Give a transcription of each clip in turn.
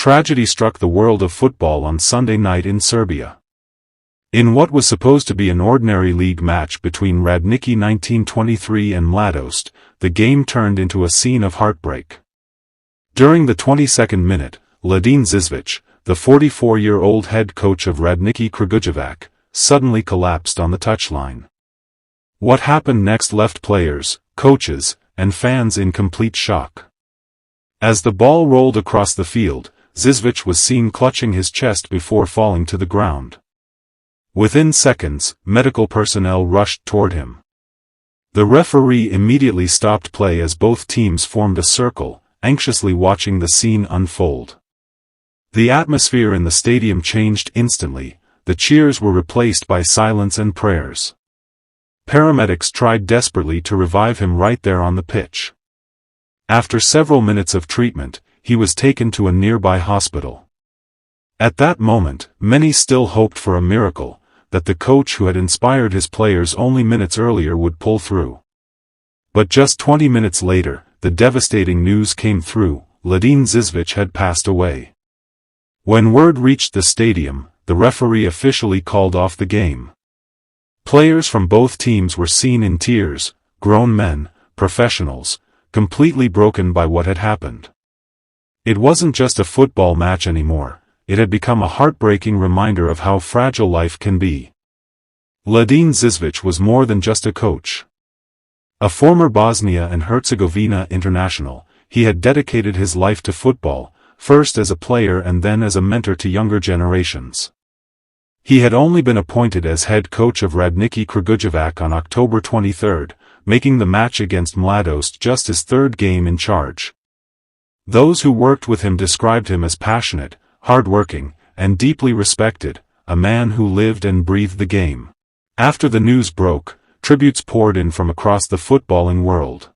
Tragedy struck the world of football on Sunday night in Serbia. In what was supposed to be an ordinary league match between Radnički 1923 and Mladost, the game turned into a scene of heartbreak. During the 22nd minute, Mladen Žižović, the 44-year-old head coach of Radnički, suddenly collapsed on the touchline. What happened next left players, coaches, and fans in complete shock. As the ball rolled across the field, Zizović was seen clutching his chest before falling to the ground. Within seconds, medical personnel rushed toward him. The referee immediately stopped play as both teams formed a circle, anxiously watching the scene unfold. The atmosphere in the stadium changed instantly. The cheers were replaced by silence and prayers. Paramedics tried desperately to revive him right there on the pitch. After several minutes of treatment, he was taken to a nearby hospital. At that moment, many still hoped for a miracle, that the coach who had inspired his players only minutes earlier would pull through. But just 20 minutes later, the devastating news came through: Mladen Zizović had passed away. When word reached the stadium, the referee officially called off the game. Players from both teams were seen in tears, grown men, professionals, completely broken by what had happened. It wasn't just a football match anymore, it had become a heartbreaking reminder of how fragile life can be. Mladen Zizović was more than just a coach. A former Bosnia and Herzegovina international, he had dedicated his life to football, first as a player and then as a mentor to younger generations. He had only been appointed as head coach of Radnički on October 23, making the match against Mladost just his third game in charge. Those who worked with him described him as passionate, hard-working, and deeply respected, a man who lived and breathed the game. After the news broke, tributes poured in from across the footballing world.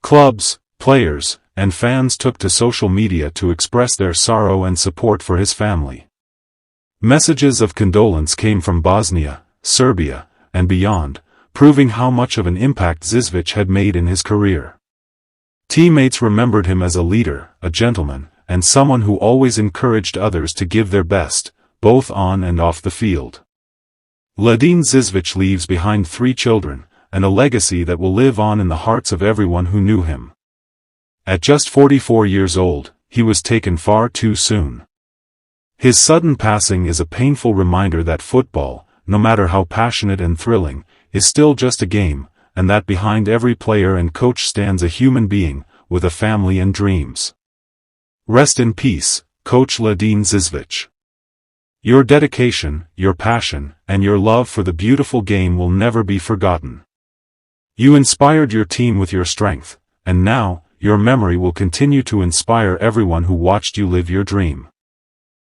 Clubs, players, and fans took to social media to express their sorrow and support for his family. Messages of condolence came from Bosnia, Serbia, and beyond, proving how much of an impact Zizović had made in his career. Teammates remembered him as a leader, a gentleman, and someone who always encouraged others to give their best, both on and off the field. Mladen Zizović leaves behind 3 children, and a legacy that will live on in the hearts of everyone who knew him. At just 44 years old, he was taken far too soon. His sudden passing is a painful reminder that football, no matter how passionate and thrilling, is still just a game, and that behind every player and coach stands a human being, with a family and dreams. Rest in peace, Coach Mladen Zizović. Your dedication, your passion, and your love for the beautiful game will never be forgotten. You inspired your team with your strength, and now, your memory will continue to inspire everyone who watched you live your dream.